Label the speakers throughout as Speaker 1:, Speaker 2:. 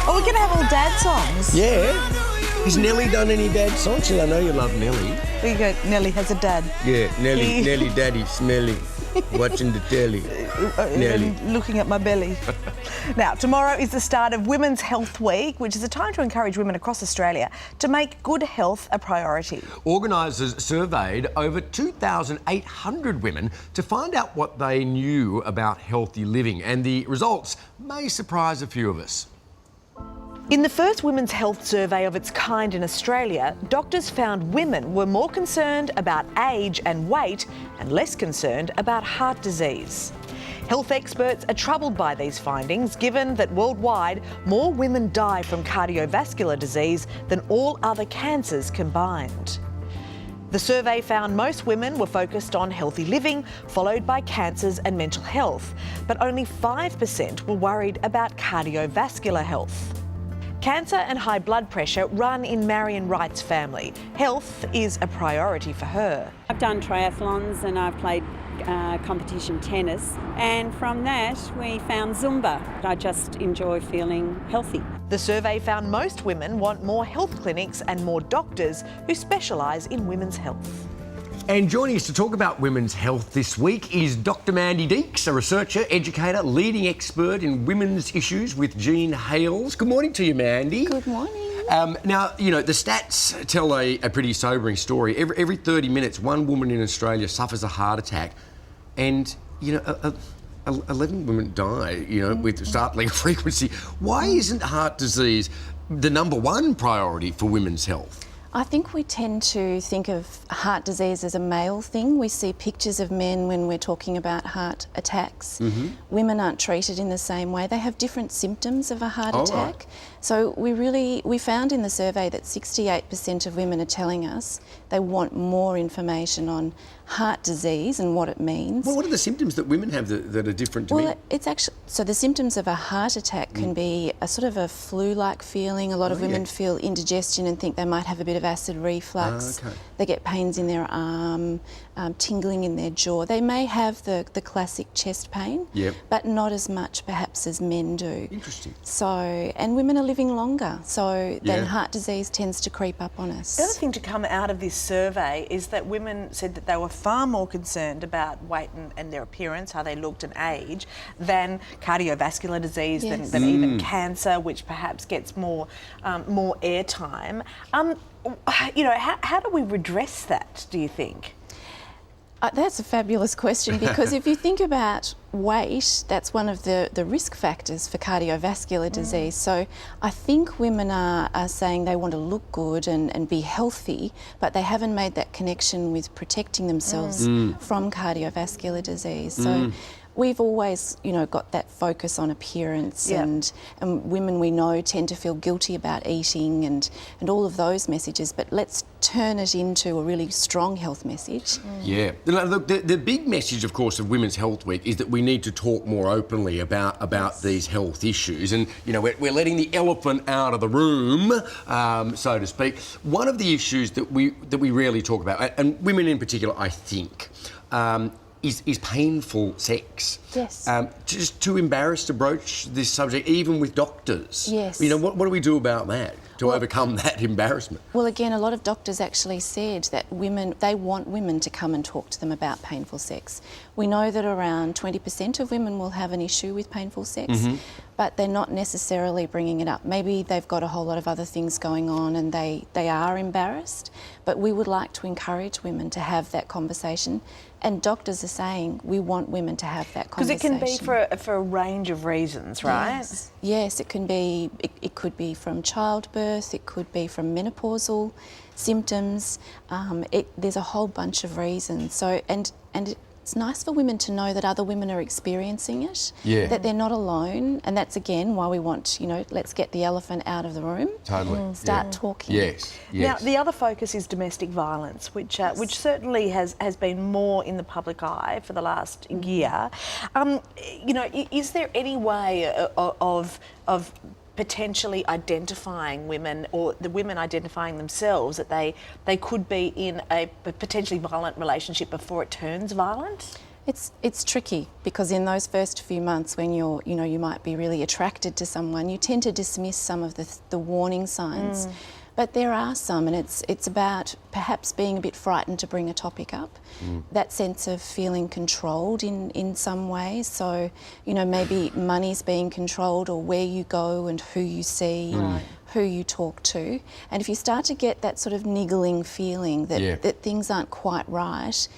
Speaker 1: Oh, we're going to have all dad songs.
Speaker 2: Yeah. Has Nelly done any dad songs? I know you love Nelly.
Speaker 1: There you go. Nelly has a dad.
Speaker 2: Yeah, Nelly daddy smelly. Watching the telly. Nelly.
Speaker 1: Looking at my belly. Now, tomorrow is the start of Women's Health Week, which is a time to encourage women across Australia to make good health a priority.
Speaker 2: Organisers surveyed over 2,800 women to find out what they knew about healthy living, and the results may surprise a few of us.
Speaker 1: In the first women's health survey of its kind in Australia, doctors found women were more concerned about age and weight and less concerned about heart disease. Health experts are troubled by these findings, given that worldwide more women die from cardiovascular disease than all other cancers combined. The survey found most women were focused on healthy living, followed by cancers and mental health, but only 5% were worried about cardiovascular health. Cancer and high blood pressure run in Marion Wright's family. Health is a priority for her.
Speaker 3: I've done triathlons and I've played competition tennis, and from that we found Zumba. I just enjoy feeling healthy.
Speaker 1: The survey found most women want more health clinics and more doctors who specialise in women's health.
Speaker 2: And joining us to talk about women's health this week is Dr. Mandy Deeks, a researcher, educator, leading expert in women's issues with Jean Hales. Good morning to you, Mandy.
Speaker 4: Good morning.
Speaker 2: Now, you know, the stats tell a pretty sobering story. Every 30 minutes, one woman in Australia suffers a heart attack, and, you know, 11 women die, you know, with startling frequency. Why isn't heart disease the number one priority for women's health?
Speaker 4: I think we tend to think of heart disease as a male thing. We see pictures of men when we're talking about heart attacks. Women aren't treated in the same way. They have different symptoms of a heart attack.
Speaker 2: Right.
Speaker 4: So we found in the survey that 68% of women are telling us they want more information on heart disease and what it means.
Speaker 2: Well, what are the symptoms that women have that are different to men?
Speaker 4: Well, it's actually, so the symptoms of a heart attack can be a sort of a flu-like feeling. A lot of women feel indigestion and think they might have a bit of acid reflux. They get pains in their arm, tingling in their jaw. They may have the classic chest pain, but not as much perhaps as men do.
Speaker 2: Interesting.
Speaker 4: So, and women are living longer, so then heart disease tends to creep up on us.
Speaker 1: The other thing to come out of this survey is that women said that they were far more concerned about weight and their appearance, how they looked and age, than cardiovascular disease, than even cancer, which perhaps gets more airtime. You know, how do we redress that, do you think?
Speaker 4: That's a fabulous question, because if you think about weight, that's one of the risk factors for cardiovascular disease. So I think women are saying they want to look good and be healthy, but they haven't made that connection with protecting themselves from cardiovascular disease. So we've always, you know, got that focus on appearance, and women we know tend to feel guilty about eating and all of those messages, but let's turn it into a really strong health message.
Speaker 2: Yeah. Look, the big message, of course, of Women's Health Week is that we need to talk more openly about these health issues, and, you know, we're letting the elephant out of the room, so to speak. One of the issues that we rarely talk about, and women in particular, I think, is painful sex.
Speaker 4: Yes.
Speaker 2: Just too embarrassed to broach this subject, even with doctors.
Speaker 4: Yes.
Speaker 2: You know, what do we do about that to overcome that embarrassment?
Speaker 4: Well, again, a lot of doctors actually said that they want women to come and talk to them about painful sex. We know that around 20% of women will have an issue with painful sex, but they're not necessarily bringing it up. Maybe they've got a whole lot of other things going on and they are embarrassed, but we would like to encourage women to have that conversation. And doctors are saying we want women to have that conversation.
Speaker 1: Because it can be for a range of reasons, right?
Speaker 4: Yes, it can be. It could be from childbirth. It could be from menopausal symptoms. There's a whole bunch of reasons. So and it's nice for women to know that other women are experiencing it, that they're not alone, and that's again why we want, you know, let's get the elephant out of the room.
Speaker 2: Totally.
Speaker 4: Start talking.
Speaker 2: Yes.
Speaker 1: Now, the other focus is domestic violence, which certainly has been more in the public eye for the last year. You know, is there any way of potentially identifying women, or the women identifying themselves, that they could be in a potentially violent relationship before it turns violent?
Speaker 4: It's tricky because in those first few months when you might be really attracted to someone, you tend to dismiss some of the warning signs. But there are some, and it's about perhaps being a bit frightened to bring a topic up. That sense of feeling controlled in some way. So, maybe money's being controlled, or where you go and who you see, who you talk to. And if you start to get that sort of niggling feeling that things aren't quite right,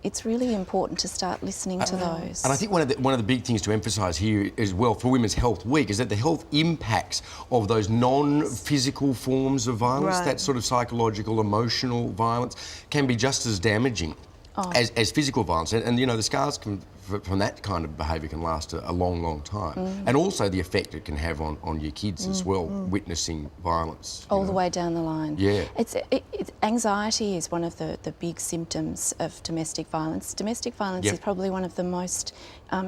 Speaker 4: it's really important to start listening to those.
Speaker 2: And I think one of the big things to emphasise here as well for Women's Health Week is that the health impacts of those non-physical forms of violence, that sort of psychological, emotional violence, can be just as damaging as physical violence. And the scars from that kind of behaviour can last a long, long time. And also the effect it can have on your kids as well, witnessing violence.
Speaker 4: All the way down the line.
Speaker 2: Yeah.
Speaker 4: Anxiety is one of the big symptoms of domestic violence. Domestic violence is probably one of the most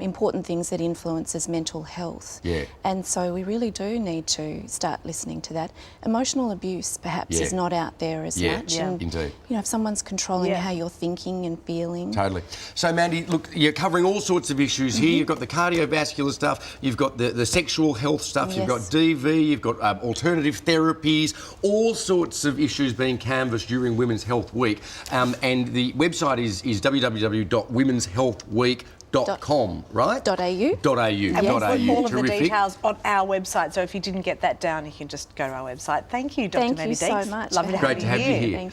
Speaker 4: important things that influences mental health.
Speaker 2: Yeah.
Speaker 4: And so we really do need to start listening to that. Emotional abuse perhaps is not out there as much.
Speaker 2: And, indeed.
Speaker 4: If someone's controlling how you're thinking and feeling.
Speaker 2: Totally. So Mandy, look, you're covering all sorts of issues here. You've got the cardiovascular stuff, you've got the sexual health stuff, you've got DV, you've got alternative therapies, all sorts of issues being canvassed during Women's Health Week. And the website is www.womenshealthweek.com, right?
Speaker 4: .au.
Speaker 1: And we'll put all of the
Speaker 2: Terrific.
Speaker 1: details on our website, so if you didn't get that down, you can just go to our website. Thank you, Dr.
Speaker 4: Thank
Speaker 1: Mandy
Speaker 4: you
Speaker 1: Deeks.
Speaker 4: so much.
Speaker 1: Lovely to
Speaker 2: Great to have you here.
Speaker 4: Thank